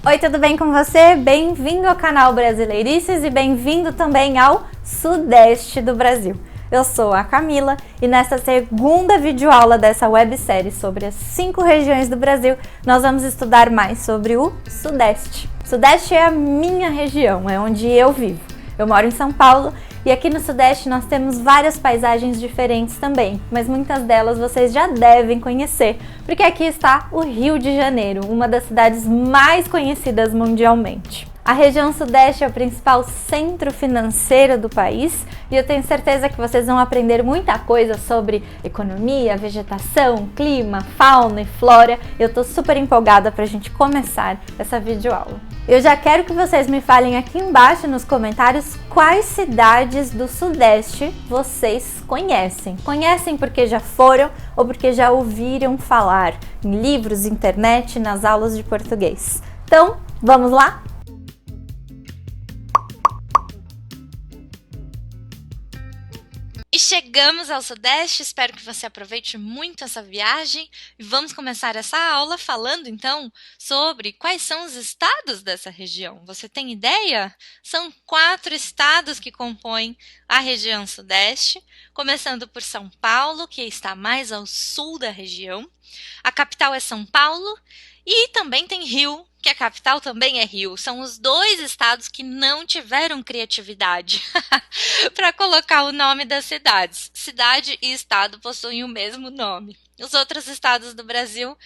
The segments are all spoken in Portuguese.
Oi, tudo bem com você? Bem-vindo ao canal Brasileirices e bem-vindo também ao Sudeste do Brasil. Eu sou a Camila e nesta segunda videoaula dessa websérie sobre as 5 regiões do Brasil, nós vamos estudar mais sobre o Sudeste. Sudeste é a minha região, é onde eu vivo. Eu moro em São Paulo e aqui no Sudeste nós temos várias paisagens diferentes também, mas muitas delas vocês já devem conhecer, porque aqui está o Rio de Janeiro, uma das cidades mais conhecidas mundialmente. A região Sudeste é o principal centro financeiro do país e eu tenho certeza que vocês vão aprender muita coisa sobre economia, vegetação, clima, fauna e flora. Eu tô super empolgada para a gente começar essa videoaula. Eu já quero que vocês me falem aqui embaixo nos comentários quais cidades do Sudeste vocês conhecem. Conhecem porque já foram ou porque já ouviram falar em livros, internet, nas aulas de português. Então, vamos lá? E chegamos ao Sudeste, espero que você aproveite muito essa viagem e vamos começar essa aula falando então sobre quais são os estados dessa região. Você tem ideia? São 4 estados que compõem a região Sudeste, começando por São Paulo, que está mais ao sul da região. A capital é São Paulo e também tem Rio, que a capital também é Rio. São os 2 estados que não tiveram criatividade para colocar o nome das cidades. Cidade e estado possuem o mesmo nome. Os outros estados do Brasil,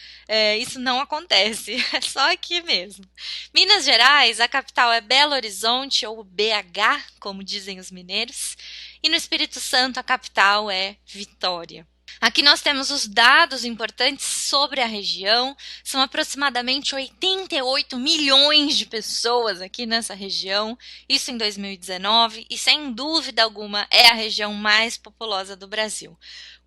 isso não acontece, é só aqui mesmo. Minas Gerais, a capital é Belo Horizonte, ou BH, como dizem os mineiros. E no Espírito Santo, a capital é Vitória. Aqui nós temos os dados importantes sobre a região, são aproximadamente 88 milhões de pessoas aqui nessa região, isso em 2019, e sem dúvida alguma é a região mais populosa do Brasil.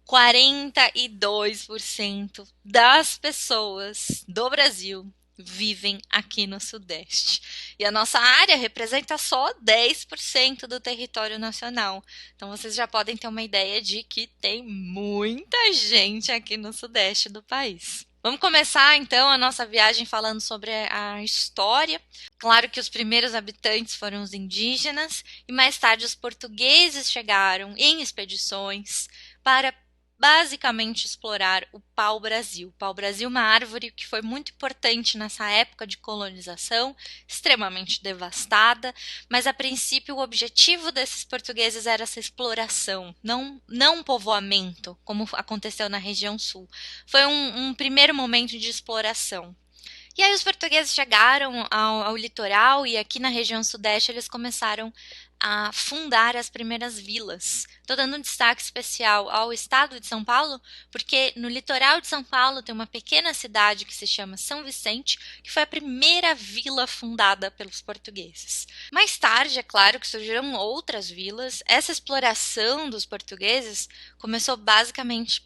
42% das pessoas do Brasil vivem aqui no Sudeste. E a nossa área representa só 10% do território nacional. Então vocês já podem ter uma ideia de que tem muita gente aqui no Sudeste do país. Vamos começar então a nossa viagem falando sobre a história. Claro que os primeiros habitantes foram os indígenas e mais tarde os portugueses chegaram em expedições para basicamente explorar o pau-brasil. O pau-brasil é uma árvore que foi muito importante nessa época de colonização, extremamente devastada, mas a princípio o objetivo desses portugueses era essa exploração, não um povoamento, como aconteceu na região sul. Foi um primeiro momento de exploração. E aí os portugueses chegaram ao litoral e aqui na região Sudeste eles começaram a fundar as primeiras vilas. Estou dando um destaque especial ao estado de São Paulo, porque no litoral de São Paulo tem uma pequena cidade que se chama São Vicente, que foi a primeira vila fundada pelos portugueses. Mais tarde, é claro que surgiram outras vilas. Essa exploração dos portugueses começou basicamente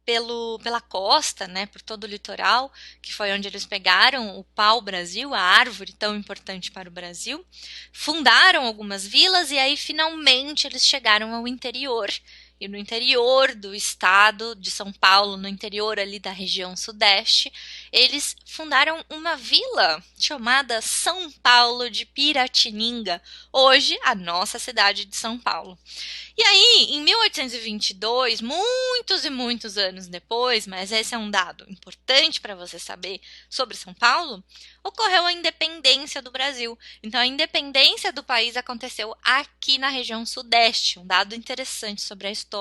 pela costa, né, por todo o litoral, que foi onde eles pegaram o pau-brasil, a árvore tão importante para o Brasil, fundaram algumas vilas e aí finalmente eles chegaram ao interior. E no interior do estado de São Paulo, no interior ali da região Sudeste, eles fundaram uma vila chamada São Paulo de Piratininga, hoje a nossa cidade de São Paulo. E aí, em 1822, muitos e muitos anos depois, mas esse é um dado importante para você saber sobre São Paulo, ocorreu a independência do Brasil. Então, a independência do país aconteceu aqui na região Sudeste, um dado interessante sobre a história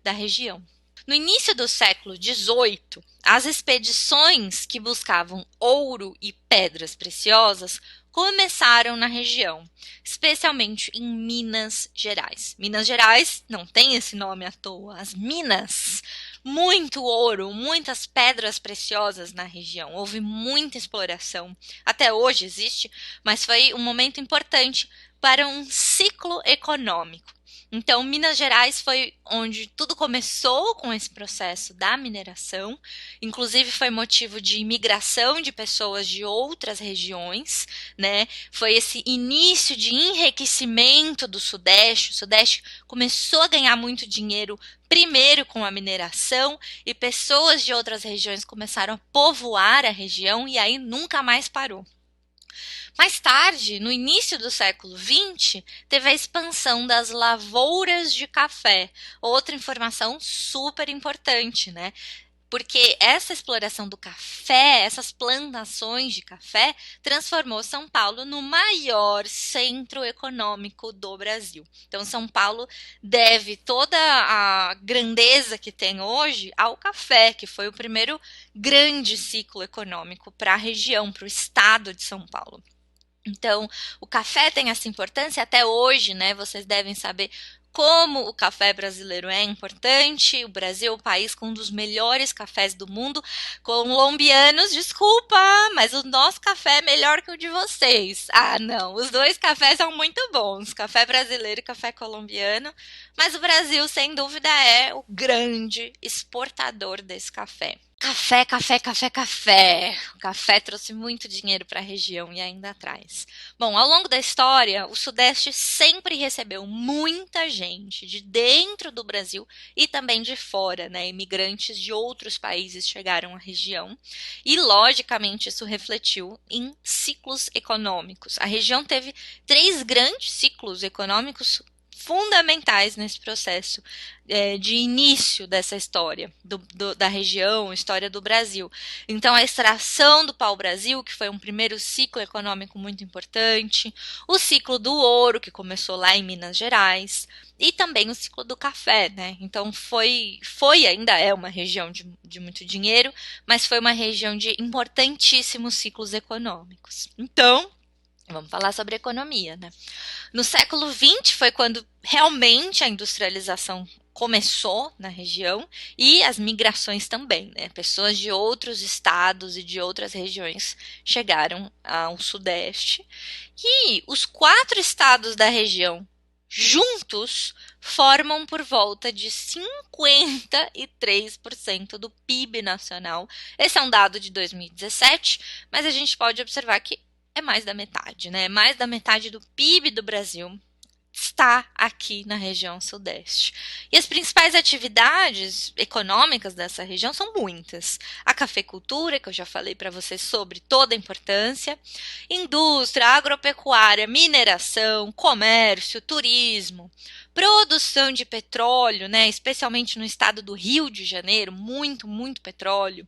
da região. No início do século XVIII, as expedições que buscavam ouro e pedras preciosas começaram na região, especialmente em Minas Gerais. Minas Gerais não tem esse nome à toa, as minas. Muito ouro, muitas pedras preciosas na região, houve muita exploração. Até hoje existe, mas foi um momento importante para um ciclo econômico. Então, Minas Gerais foi onde tudo começou com esse processo da mineração, inclusive foi motivo de imigração de pessoas de outras regiões, né? Foi esse início de enriquecimento do Sudeste. O Sudeste começou a ganhar muito dinheiro primeiro com a mineração e pessoas de outras regiões começaram a povoar a região e aí nunca mais parou. Mais tarde, no início do século XX, teve a expansão das lavouras de café. Outra informação super importante, né? Porque essa exploração do café, essas plantações de café, transformou São Paulo no maior centro econômico do Brasil. Então, São Paulo deve toda a grandeza que tem hoje ao café, que foi o primeiro grande ciclo econômico para a região, para o estado de São Paulo. Então, o café tem essa importância até hoje, né? Vocês devem saber como o café brasileiro é importante. O Brasil é o país com um dos melhores cafés do mundo. Colombianos, desculpa, mas o nosso café é melhor que o de vocês. Ah, não, os dois cafés são muito bons, café brasileiro e café colombiano, mas o Brasil, sem dúvida, é o grande exportador desse café. Café, café, café, café. O café trouxe muito dinheiro para a região e ainda traz. Bom, ao longo da história, o Sudeste sempre recebeu muita gente de dentro do Brasil e também de fora, né? Imigrantes de outros países chegaram à região e, logicamente, isso refletiu em ciclos econômicos. A região teve três grandes ciclos econômicos fundamentais nesse processo de início dessa história da região, história do Brasil. Então, a extração do pau-brasil, que foi um primeiro ciclo econômico muito importante, o ciclo do ouro, que começou lá em Minas Gerais, e também o ciclo do café, né? Então, foi ainda é uma região de muito dinheiro, mas foi uma região de importantíssimos ciclos econômicos. Então, vamos falar sobre economia, né? No século XX foi quando realmente a industrialização começou na região e as migrações também, né? Pessoas de outros estados e de outras regiões chegaram ao Sudeste e os quatro estados da região juntos formam por volta de 53% do PIB nacional. Esse é um dado de 2017, mas a gente pode observar que é mais da metade, né? Mais da metade do PIB do Brasil está aqui na região Sudeste. E as principais atividades econômicas dessa região são muitas. A cafeicultura, que eu já falei para vocês sobre toda a importância, indústria, agropecuária, mineração, comércio, turismo, produção de petróleo, né, especialmente no estado do Rio de Janeiro, muito, muito petróleo,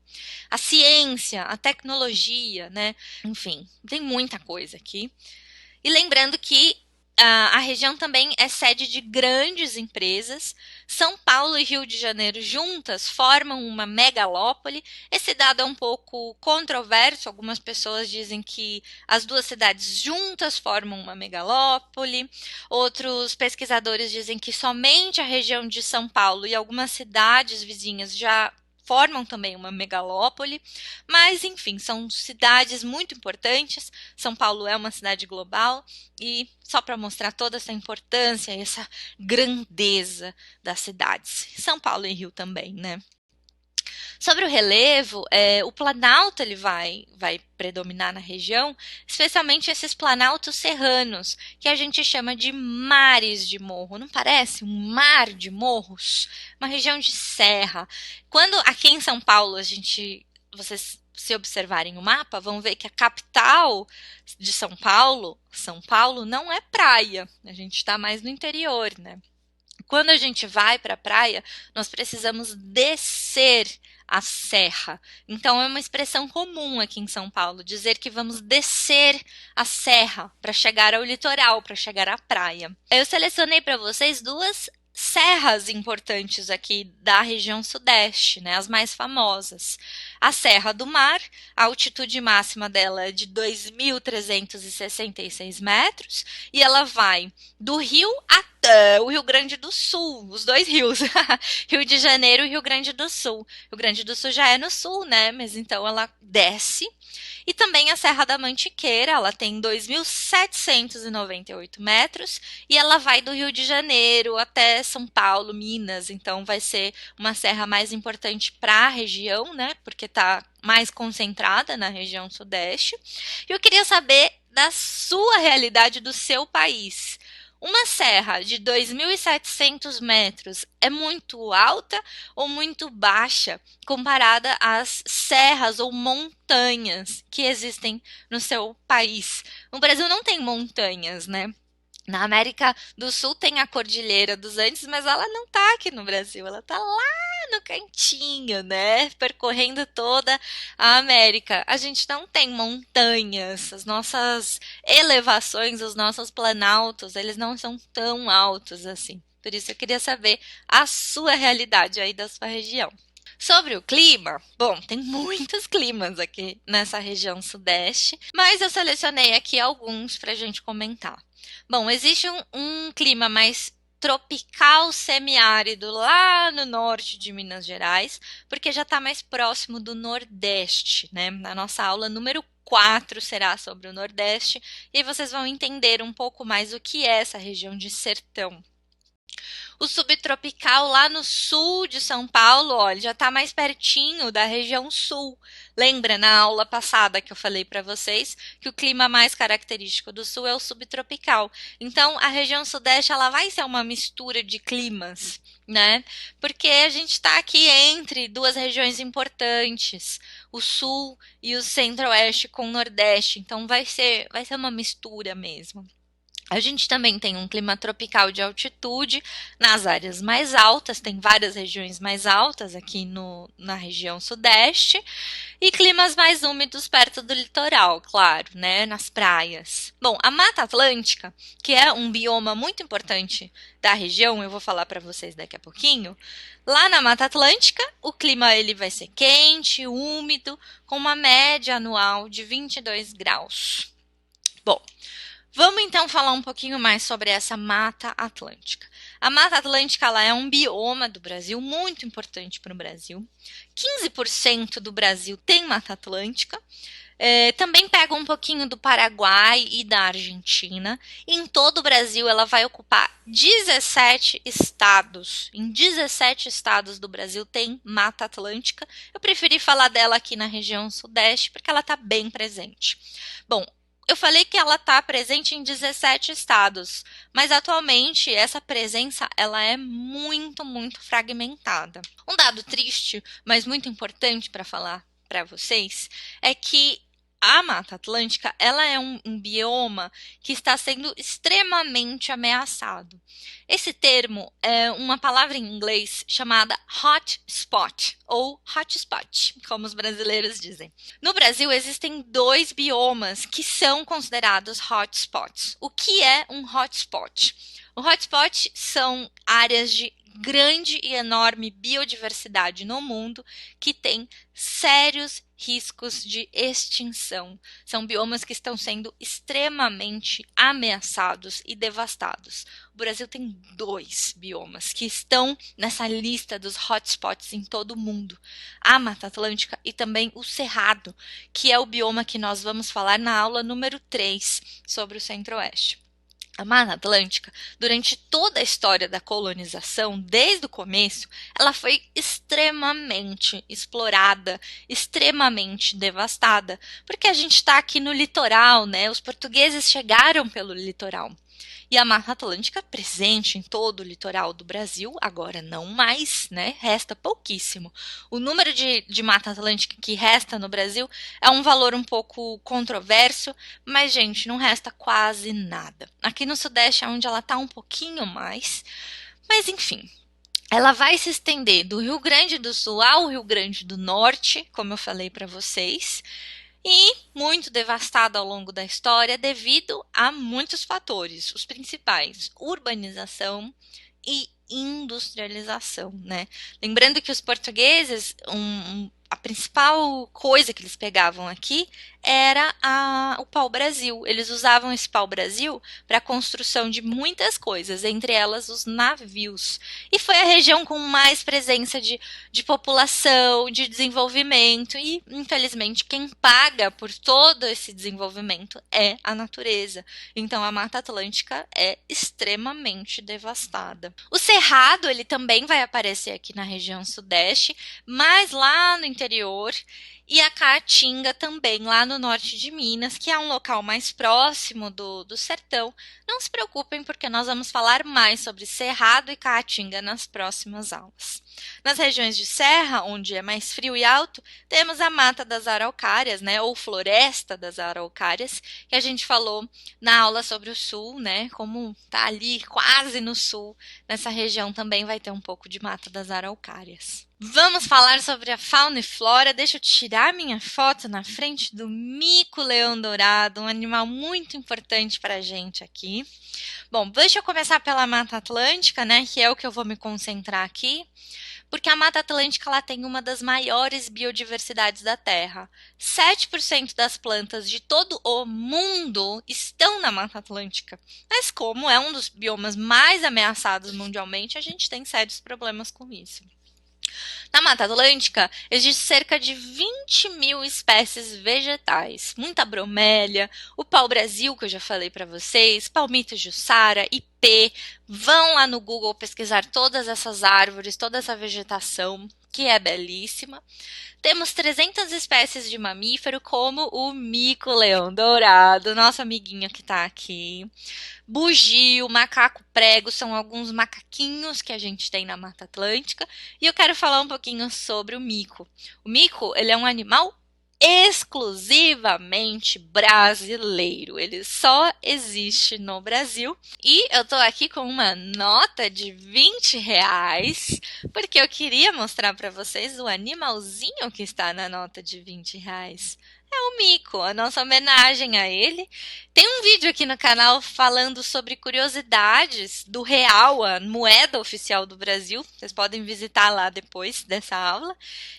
a ciência, a tecnologia, né, enfim, tem muita coisa aqui. E lembrando que a região também é sede de grandes empresas. São Paulo e Rio de Janeiro juntas formam uma megalópole. Esse dado é um pouco controverso. Algumas pessoas dizem que as duas cidades juntas formam uma megalópole. Outros pesquisadores dizem que somente a região de São Paulo e algumas cidades vizinhas já formam também uma megalópole, mas enfim, são cidades muito importantes. São Paulo é uma cidade global e só para mostrar toda essa importância e essa grandeza das cidades. São Paulo e Rio também, né? Sobre o relevo, o planalto ele vai predominar na região, especialmente esses planaltos serranos, que a gente chama de mares de morro. Não parece um mar de morros? Uma região de serra. Quando aqui em São Paulo vocês se observarem o mapa, vão ver que a capital de São Paulo não é praia. A gente está mais no interior, né? Quando a gente vai para a praia, nós precisamos descer a serra. Então, é uma expressão comum aqui em São Paulo, dizer que vamos descer a serra para chegar ao litoral, para chegar à praia. Eu selecionei para vocês duas serras importantes aqui da região sudeste, né, as mais famosas. A Serra do Mar, a altitude máxima dela é de 2.366 metros e ela vai do Rio até o Rio Grande do Sul, os dois rios, Rio de Janeiro e Rio Grande do Sul. Rio Grande do Sul já é no sul, né, mas então ela desce. E também a Serra da Mantiqueira, ela tem 2.798 metros e ela vai do Rio de Janeiro até São Paulo, Minas. Então vai ser uma serra mais importante para a região, né? Porque está mais concentrada na região sudeste. E eu queria saber da sua realidade, do seu país. Uma serra de 2.700 metros é muito alta ou muito baixa comparada às serras ou montanhas que existem no seu país? O Brasil não tem montanhas, né? Na América do Sul tem a Cordilheira dos Andes, mas ela não está aqui no Brasil, ela está lá no cantinho, né? Percorrendo toda a América. A gente não tem montanhas, as nossas elevações, os nossos planaltos, eles não são tão altos assim. Por isso eu queria saber a sua realidade aí da sua região. Sobre o clima, bom, tem muitos climas aqui nessa região sudeste, mas eu selecionei aqui alguns para a gente comentar. Bom, existe um clima mais tropical semiárido lá no norte de Minas Gerais, porque já está mais próximo do Nordeste, né? Na nossa aula número 4 será sobre o Nordeste, e aí vocês vão entender um pouco mais o que é essa região de sertão. O subtropical lá no sul de São Paulo, olha, já está mais pertinho da região sul. Lembra na aula passada que eu falei para vocês que o clima mais característico do sul é o subtropical. Então, a região sudeste ela vai ser uma mistura de climas, né? Porque a gente está aqui entre duas regiões importantes, o sul e o centro-oeste com o nordeste. Então, vai ser uma mistura mesmo. A gente também tem um clima tropical de altitude nas áreas mais altas, tem várias regiões mais altas aqui na região sudeste, e climas mais úmidos perto do litoral, claro, né, nas praias. Bom, a Mata Atlântica, que é um bioma muito importante da região, eu vou falar para vocês daqui a pouquinho. Lá na Mata Atlântica, o clima ele vai ser quente, úmido, com uma média anual de 22 graus. Bom, vamos então falar um pouquinho mais sobre essa Mata Atlântica. A Mata Atlântica ela é um bioma do Brasil muito importante para o Brasil. 15% do Brasil tem Mata Atlântica. Também pega um pouquinho do Paraguai e da Argentina. Em todo o Brasil, ela vai ocupar 17 estados. Em 17 estados do Brasil tem Mata Atlântica. Eu preferi falar dela aqui na região sudeste porque ela está bem presente. Bom, eu falei que ela está presente em 17 estados, mas atualmente essa presença ela é muito fragmentada. Um dado triste, mas muito importante para falar para vocês, é que a Mata Atlântica ela é um bioma que está sendo extremamente ameaçado. Esse termo é uma palavra em inglês chamada hotspot, ou hotspot, como os brasileiros dizem. No Brasil, existem 2 biomas que são considerados hotspots. O que é um hotspot? O hotspot são áreas de grande e enorme biodiversidade no mundo que têm sérios riscos de extinção. São biomas que estão sendo extremamente ameaçados e devastados. O Brasil tem 2 biomas que estão nessa lista dos hotspots em todo o mundo. A Mata Atlântica e também o Cerrado, que é o bioma que nós vamos falar na aula número 3 sobre o Centro-Oeste. A Mata Atlântica, durante toda a história da colonização, desde o começo, ela foi extremamente explorada, extremamente devastada, porque a gente está aqui no litoral, né? Os portugueses chegaram pelo litoral. E a Mata Atlântica presente em todo o litoral do Brasil, agora não mais, né? Resta pouquíssimo. O número de Mata Atlântica que resta no Brasil é um valor um pouco controverso, mas, gente, não resta quase nada. Aqui no Sudeste é onde ela está um pouquinho mais, mas enfim. Ela vai se estender do Rio Grande do Sul ao Rio Grande do Norte, como eu falei para vocês, e muito devastada ao longo da história devido a muitos fatores, os principais: urbanização e industrialização, né? Lembrando que os portugueses, a principal coisa que eles pegavam aqui era o pau-brasil. Eles usavam esse pau-brasil para a construção de muitas coisas, entre elas os navios. E foi a região com mais presença de população, de desenvolvimento, e infelizmente quem paga por todo esse desenvolvimento é a natureza. Então a Mata Atlântica é extremamente devastada. O Cerrado ele também vai aparecer aqui na região sudeste, mas lá no interior, e a Caatinga também, lá no norte de Minas, que é um local mais próximo do sertão. Não se preocupem, porque nós vamos falar mais sobre Cerrado e Caatinga nas próximas aulas. Nas regiões de serra, onde é mais frio e alto, temos a Mata das Araucárias, né, ou Floresta das Araucárias, que a gente falou na aula sobre o sul, né, como tá ali quase no sul, nessa região também vai ter um pouco de Mata das Araucárias. Vamos falar sobre a fauna e flora. Deixa eu tirar minha foto na frente do mico-leão dourado, um animal muito importante para a gente aqui. Bom, deixa eu começar pela Mata Atlântica, né, que é o que eu vou me concentrar aqui, porque a Mata Atlântica ela tem uma das maiores biodiversidades da Terra. 7% das plantas de todo o mundo estão na Mata Atlântica. Mas como é um dos biomas mais ameaçados mundialmente, a gente tem sérios problemas com isso. Na Mata Atlântica, existe cerca de 20 mil espécies vegetais, muita bromélia, o pau-brasil, que eu já falei para vocês, palmito jussara, ipê. Vão lá no Google pesquisar todas essas árvores, toda essa vegetação, que é belíssima. Temos 300 espécies de mamífero, como o mico-leão dourado, nosso amiguinho que está aqui. Bugio, macaco prego, são alguns macaquinhos que a gente tem na Mata Atlântica. E eu quero falar um pouquinho sobre o mico. O mico, ele é um animal exclusivamente brasileiro. Ele só existe no Brasil. E eu tô aqui com uma nota de R$ 20, porque eu queria mostrar para vocês o animalzinho que está na nota de R$ 20. É o mico, a nossa homenagem a ele. Tem um vídeo aqui no canal falando sobre curiosidades do real, a moeda oficial do Brasil. Vocês podem visitar lá depois dessa aula.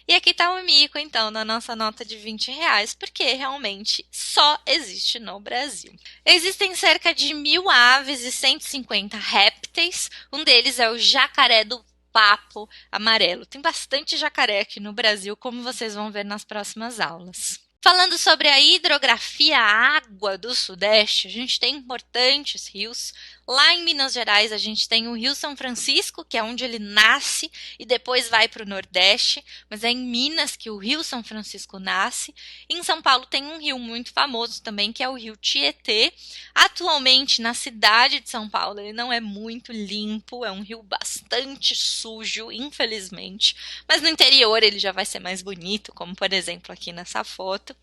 E aqui está o mico, então, na nossa nota de R$ 20, porque realmente só existe no Brasil. Existem cerca de 1.000 aves e 150 répteis. Um deles é o jacaré do papo amarelo. Tem bastante jacaré aqui no Brasil, como vocês vão ver nas próximas aulas. Falando sobre a hidrografia, a água do Sudeste, a gente tem importantes rios. Lá em Minas Gerais, a gente tem o Rio São Francisco, que é onde ele nasce e depois vai para o Nordeste, mas é em Minas que o Rio São Francisco nasce. Em São Paulo tem um rio muito famoso também, que é o Rio Tietê. Atualmente, na cidade de São Paulo, ele não é muito limpo, é um rio bastante sujo, infelizmente, mas no interior ele já vai ser mais bonito, como por exemplo aqui nessa foto.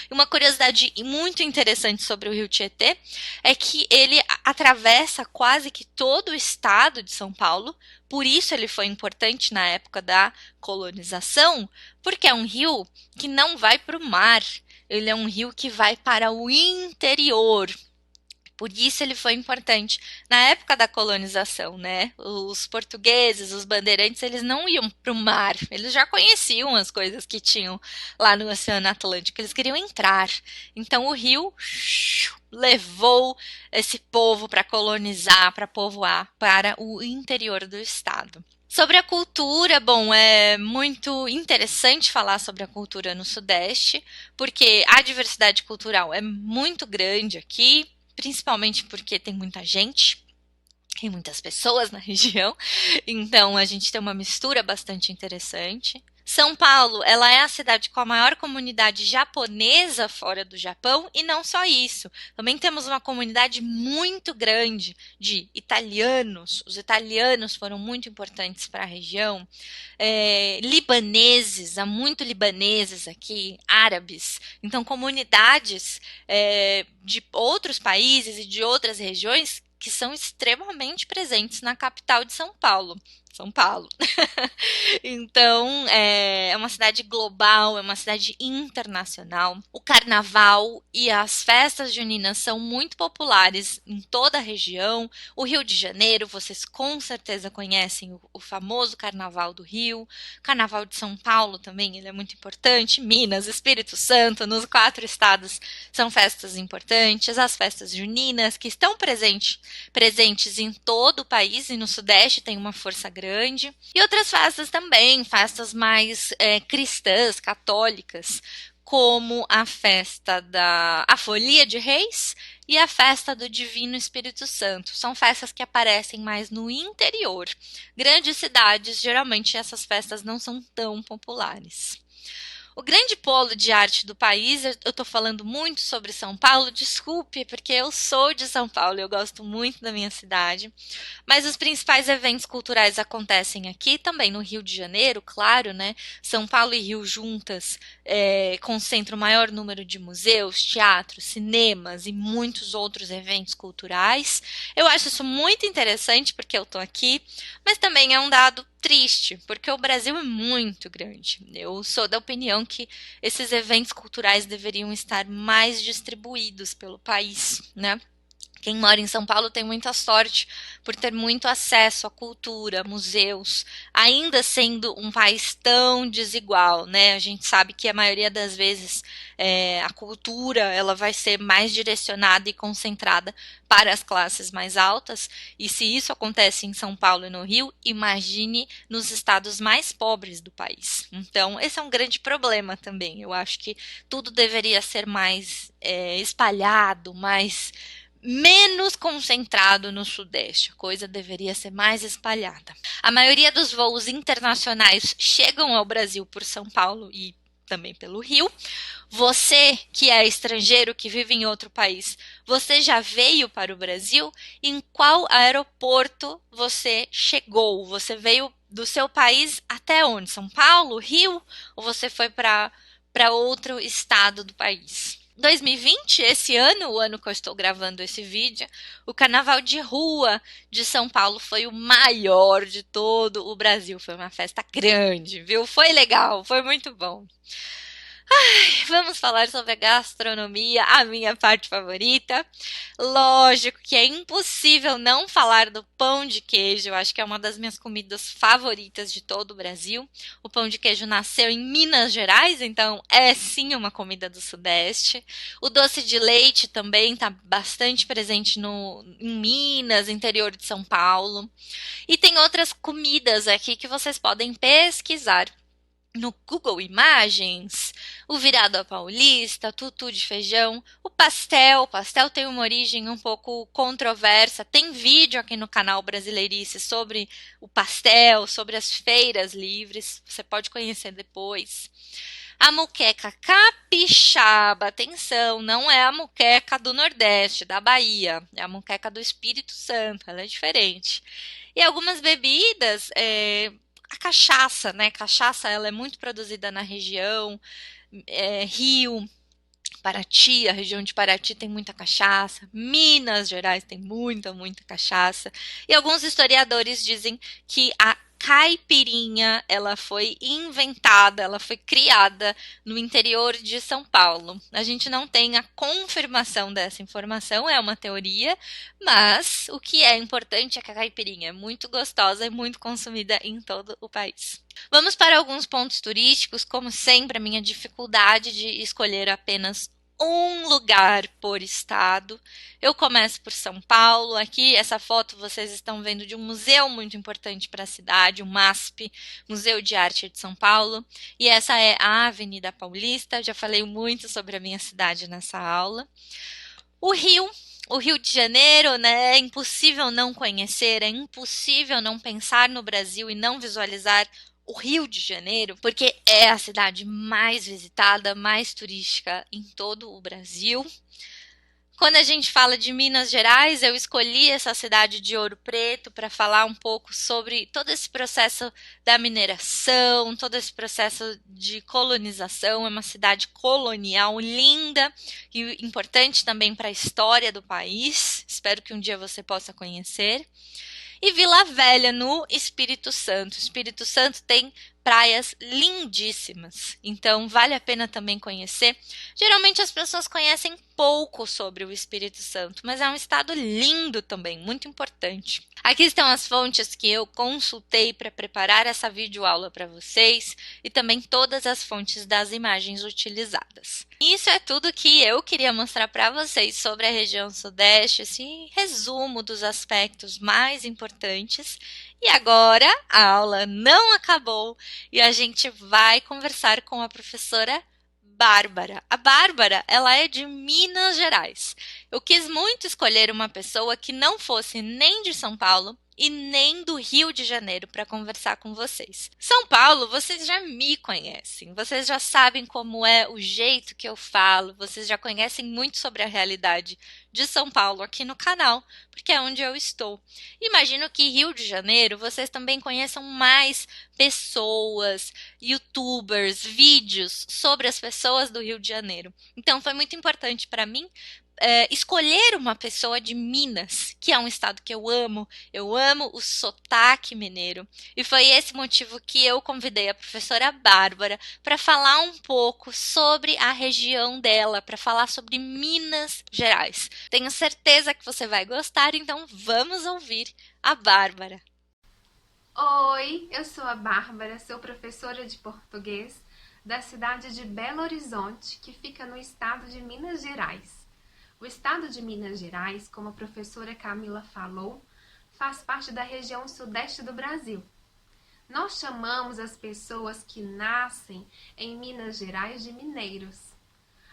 E uma curiosidade muito interessante sobre o Rio Tietê é que ele atravessa quase que todo o estado de São Paulo, por isso ele foi importante na época da colonização, porque é um rio que não vai para o mar, ele é um rio que vai para o interior. Por isso ele foi importante na época da colonização, né? Os portugueses, os bandeirantes, eles não iam para o mar, eles já conheciam as coisas que tinham lá no Oceano Atlântico, eles queriam entrar. Então o rio levou esse povo para colonizar, para povoar, para o interior do estado. Sobre a cultura, bom, é muito interessante falar sobre a cultura no Sudeste, porque a diversidade cultural é muito grande aqui, principalmente porque tem muita gente, tem muitas pessoas na região, então a gente tem uma mistura bastante interessante. São Paulo, ela é a cidade com a maior comunidade japonesa fora do Japão, e não só isso, também temos uma comunidade muito grande de italianos. Os italianos foram muito importantes para a região, libaneses, há muito libaneses aqui, árabes, então comunidades de outros países e de outras regiões que são extremamente presentes na capital de São Paulo. São Paulo. Então, é uma cidade global, é uma cidade internacional. O carnaval e as festas juninas são muito populares em toda a região. O Rio de Janeiro, vocês com certeza conhecem o famoso Carnaval do Rio. Carnaval de São Paulo também, ele é muito importante. Minas, Espírito Santo, nos 4 estados são festas importantes. As festas juninas, que estão presentes em todo o país, e no Sudeste tem uma força grande. E outras festas também, festas mais cristãs, católicas, como a festa a Folia de Reis e a festa do Divino Espírito Santo. São festas que aparecem mais no interior. Grandes cidades, geralmente essas festas não são tão populares. O grande polo de arte do país, eu estou falando muito sobre São Paulo, desculpe, porque eu sou de São Paulo, eu gosto muito da minha cidade, mas os principais eventos culturais acontecem aqui, também no Rio de Janeiro, claro, né? São Paulo e Rio juntas concentram o maior número de museus, teatros, cinemas e muitos outros eventos culturais. Eu acho isso muito interessante porque eu estou aqui, mas também é um dado triste, porque o Brasil é muito grande. Eu sou da opinião que esses eventos culturais deveriam estar mais distribuídos pelo país, né? Quem mora em São Paulo tem muita sorte por ter muito acesso à cultura, museus, ainda sendo um país tão desigual, né? A gente sabe que a maioria das vezes a cultura ela vai ser mais direcionada e concentrada para as classes mais altas, e se isso acontece em São Paulo e no Rio, imagine nos estados mais pobres do país. Então, esse é um grande problema também. Eu acho que tudo deveria ser mais espalhado, mais menos concentrado no Sudeste, a coisa deveria ser mais espalhada. A maioria dos voos internacionais chegam ao Brasil por São Paulo e também pelo Rio. Você, que é estrangeiro, que vive em outro país, você já veio para o Brasil? Em qual aeroporto você chegou? Você veio do seu país até onde? São Paulo, Rio? Ou você foi para outro estado do país? 2020, esse ano, o ano que eu estou gravando esse vídeo, o Carnaval de Rua de São Paulo foi o maior de todo o Brasil. Foi uma festa grande, viu? Foi legal, foi muito bom. Vamos falar sobre a gastronomia, a minha parte favorita. Lógico que é impossível não falar do pão de queijo, eu acho que é uma das minhas comidas favoritas de todo o Brasil. O pão de queijo nasceu em Minas Gerais, então é sim uma comida do Sudeste. O doce de leite também está bastante presente em Minas, interior de São Paulo. E tem outras comidas aqui que vocês podem pesquisar no Google Imagens, o virado à paulista, tutu de feijão, o pastel tem uma origem um pouco controversa, tem vídeo aqui no canal Brasileirice sobre o pastel, sobre as feiras livres, você pode conhecer depois. A moqueca capixaba, atenção, não é a moqueca do Nordeste, da Bahia, é a moqueca do Espírito Santo, ela é diferente. E algumas bebidas, a cachaça, né? Cachaça, ela é muito produzida na região, Rio, Paraty, a região de Paraty tem muita cachaça, Minas Gerais tem muita, muita cachaça. E alguns historiadores dizem que a caipirinha, ela foi inventada, ela foi criada no interior de São Paulo. A gente não tem a confirmação dessa informação, é uma teoria, mas o que é importante é que a caipirinha é muito gostosa e muito consumida em todo o país. Vamos para alguns pontos turísticos, como sempre, a minha dificuldade de escolher apenas um lugar por estado. Eu começo por São Paulo. Aqui, essa foto vocês estão vendo de um museu muito importante para a cidade, o MASP, Museu de Arte de São Paulo. E essa é a Avenida Paulista. Já falei muito sobre a minha cidade nessa aula. O Rio. O Rio de Janeiro, né? É impossível não conhecer, é impossível não pensar no Brasil e não visualizar o Rio de Janeiro, porque é a cidade mais visitada, mais turística em todo o Brasil. Quando a gente fala de Minas Gerais, eu escolhi essa cidade de Ouro Preto para falar um pouco sobre todo esse processo da mineração, todo esse processo de colonização. É uma cidade colonial linda e importante também para a história do país. Espero que um dia você possa conhecer. E Vila Velha, no Espírito Santo. O Espírito Santo tem praias lindíssimas, então vale a pena também conhecer. Geralmente as pessoas conhecem pouco sobre o Espírito Santo, mas é um estado lindo também, muito importante. Aqui estão as fontes que eu consultei para preparar essa videoaula para vocês e também todas as fontes das imagens utilizadas. Isso é tudo que eu queria mostrar para vocês sobre a região Sudeste, esse resumo dos aspectos mais importantes. E agora a aula não acabou e a gente vai conversar com a professora Bárbara. A Bárbara, ela é de Minas Gerais. Eu quis muito escolher uma pessoa que não fosse nem de São Paulo e nem do Rio de Janeiro para conversar com vocês. São Paulo, vocês já me conhecem, vocês já sabem como é o jeito que eu falo, vocês já conhecem muito sobre a realidade de São Paulo aqui no canal, porque é onde eu estou. Imagino que Rio de Janeiro vocês também conheçam mais pessoas, youtubers, vídeos sobre as pessoas do Rio de Janeiro. Então foi muito importante para mim escolher uma pessoa de Minas, que é um estado que eu amo o sotaque mineiro, e foi esse motivo que eu convidei a professora Bárbara para falar um pouco sobre a região dela, para falar sobre Minas Gerais. Tenho certeza que você vai gostar, então vamos ouvir a Bárbara. Oi, eu sou a Bárbara, sou professora de português da cidade de Belo Horizonte, que fica no estado de Minas Gerais. O estado de Minas Gerais, como a professora Camila falou, faz parte da região sudeste do Brasil. Nós chamamos as pessoas que nascem em Minas Gerais de mineiros.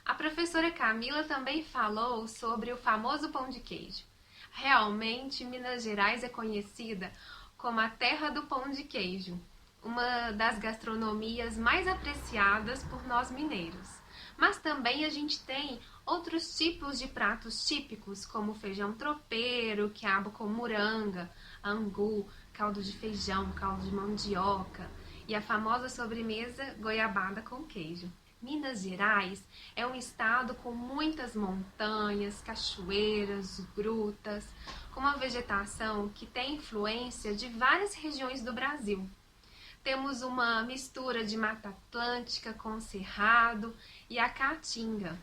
A professora Camila também falou sobre o famoso pão de queijo. Realmente, Minas Gerais é conhecida como a terra do pão de queijo, uma das gastronomias mais apreciadas por nós mineiros. Mas também a gente tem outros tipos de pratos típicos, como feijão tropeiro, quiabo com moranga, angu, caldo de feijão, caldo de mandioca e a famosa sobremesa goiabada com queijo. Minas Gerais é um estado com muitas montanhas, cachoeiras, grutas, com uma vegetação que tem influência de várias regiões do Brasil. Temos uma mistura de Mata Atlântica com Cerrado e a Caatinga.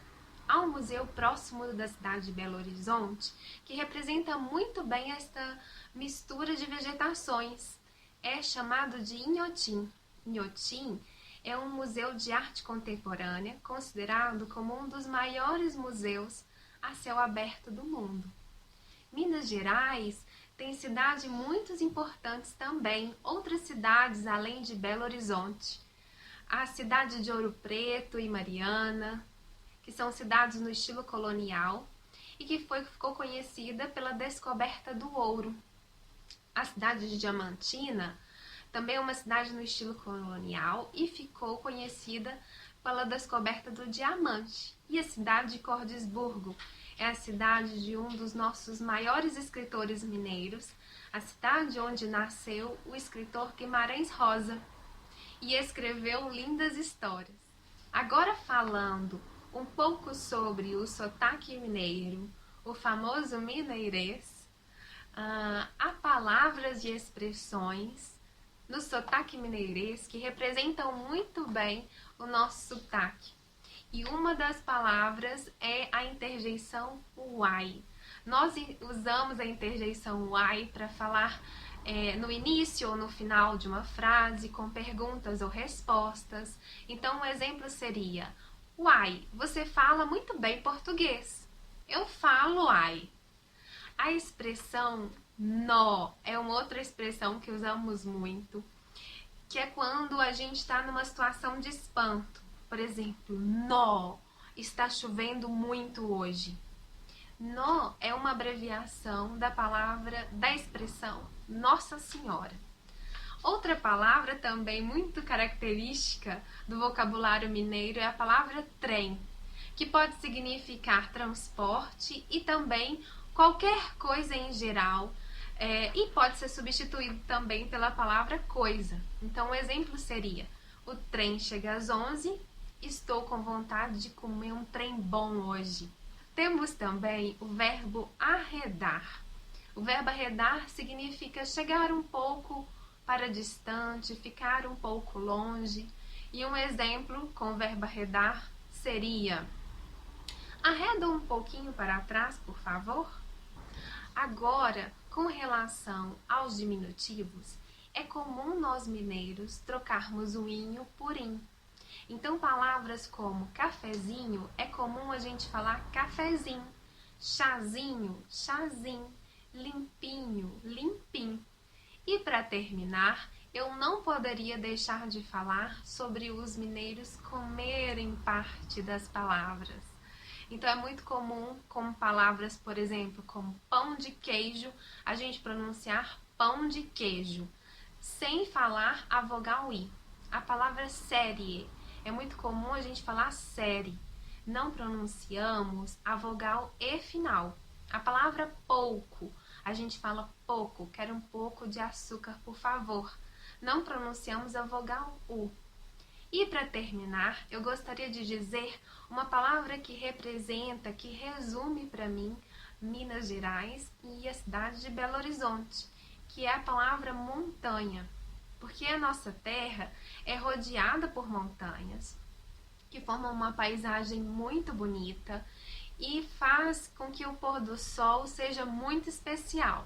Há um museu próximo da cidade de Belo Horizonte que representa muito bem esta mistura de vegetações. É chamado de Inhotim. Inhotim é um museu de arte contemporânea considerado como um dos maiores museus a céu aberto do mundo. Minas Gerais tem cidades muito importantes também, outras cidades além de Belo Horizonte. A cidade de Ouro Preto e Mariana, que são cidades no estilo colonial e que ficou conhecida pela descoberta do ouro. A cidade de Diamantina também é uma cidade no estilo colonial e ficou conhecida pela descoberta do diamante. E a cidade de Cordisburgo é a cidade de um dos nossos maiores escritores mineiros, a cidade onde nasceu o escritor Guimarães Rosa e escreveu lindas histórias. Agora falando um pouco sobre o sotaque mineiro, o famoso mineirês, há palavras e expressões no sotaque mineirês que representam muito bem o nosso sotaque. E uma das palavras é a interjeição uai. Nós usamos a interjeição uai para falar no início ou no final de uma frase com perguntas ou respostas. Então, um exemplo seria: uai, você fala muito bem português. Eu falo uai. A expressão nó é uma outra expressão que usamos muito, que é quando a gente está numa situação de espanto. Por exemplo, nó, está chovendo muito hoje. Nó é uma abreviação da expressão Nossa Senhora. Outra palavra também muito característica do vocabulário mineiro é a palavra trem, que pode significar transporte e também qualquer coisa em geral, e pode ser substituído também pela palavra coisa. Então, o exemplo seria: o trem chega às 11, estou com vontade de comer um trem bom hoje. Temos também o verbo arredar. O verbo arredar significa chegar um pouco para distante, ficar um pouco longe. E um exemplo com o verbo arredar seria: arreda um pouquinho para trás, por favor. Agora, com relação aos diminutivos, é comum nós mineiros trocarmos o inho por in. Então, palavras como cafezinho, é comum a gente falar cafezinho, chazinho, chazim, limpinho, limpim. E para terminar, eu não poderia deixar de falar sobre os mineiros comerem parte das palavras. Então é muito comum, como palavras, por exemplo, como pão de queijo, a gente pronunciar pão de queijo, sem falar a vogal I. A palavra série, é muito comum a gente falar série. Não pronunciamos a vogal E final. A palavra pouco, a gente fala pouco, quero um pouco de açúcar, por favor. Não pronunciamos a vogal U. E para terminar, eu gostaria de dizer uma palavra que representa, que resume para mim Minas Gerais e a cidade de Belo Horizonte, que é a palavra montanha, porque a nossa terra é rodeada por montanhas, que formam uma paisagem muito bonita e faz com que o pôr do sol seja muito especial.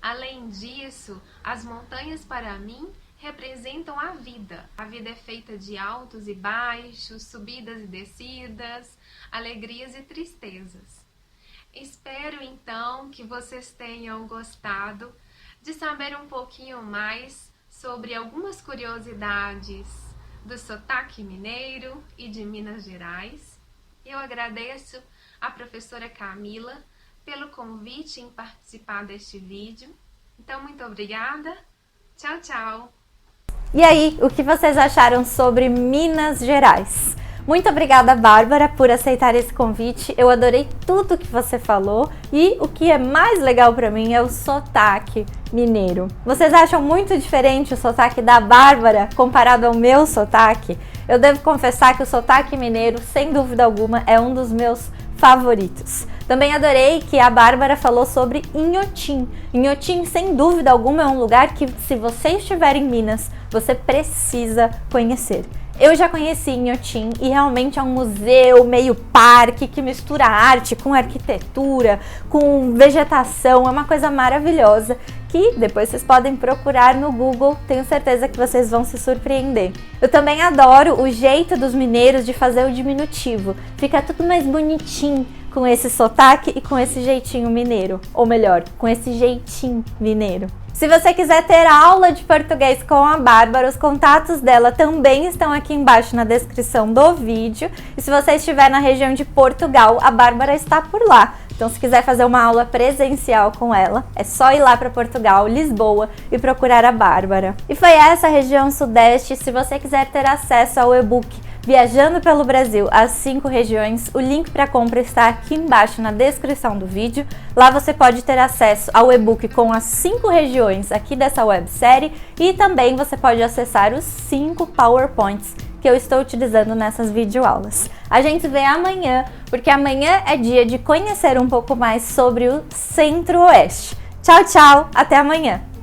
Além disso, as montanhas para mim representam a vida. A vida é feita de altos e baixos, subidas e descidas, alegrias e tristezas. Espero então que vocês tenham gostado de saber um pouquinho mais sobre algumas curiosidades do sotaque mineiro e de Minas Gerais. Eu agradeço a professora Camila pelo convite em participar deste vídeo. Então, muito obrigada. Tchau, tchau. E aí, o que vocês acharam sobre Minas Gerais? Muito obrigada, Bárbara, por aceitar esse convite. Eu adorei tudo que você falou e o que é mais legal para mim é o sotaque mineiro. Vocês acham muito diferente o sotaque da Bárbara comparado ao meu sotaque? Eu devo confessar que o sotaque mineiro, sem dúvida alguma, é um dos meus favoritos. Também adorei que a Bárbara falou sobre Inhotim. Inhotim, sem dúvida alguma, é um lugar que, se você estiver em Minas, você precisa conhecer. Eu já conheci Inhotim e realmente é um museu meio parque que mistura arte com arquitetura, com vegetação, é uma coisa maravilhosa que depois vocês podem procurar no Google, tenho certeza que vocês vão se surpreender. Eu também adoro o jeito dos mineiros de fazer o diminutivo, fica tudo mais bonitinho com esse sotaque e com esse jeitinho mineiro, ou melhor, com esse jeitinho mineiro. Se você quiser ter aula de português com a Bárbara, os contatos dela também estão aqui embaixo na descrição do vídeo. E se você estiver na região de Portugal, a Bárbara está por lá. Então, se quiser fazer uma aula presencial com ela, é só ir lá para Portugal, Lisboa, e procurar a Bárbara. E foi essa a região sudeste. Se você quiser ter acesso ao e-book Viajando pelo Brasil, as 5 regiões, o link para compra está aqui embaixo na descrição do vídeo. Lá você pode ter acesso ao e-book com as 5 regiões aqui dessa websérie e também você pode acessar os 5 PowerPoints que eu estou utilizando nessas videoaulas. A gente se vê amanhã, porque amanhã é dia de conhecer um pouco mais sobre o Centro-Oeste. Tchau, tchau! Até amanhã!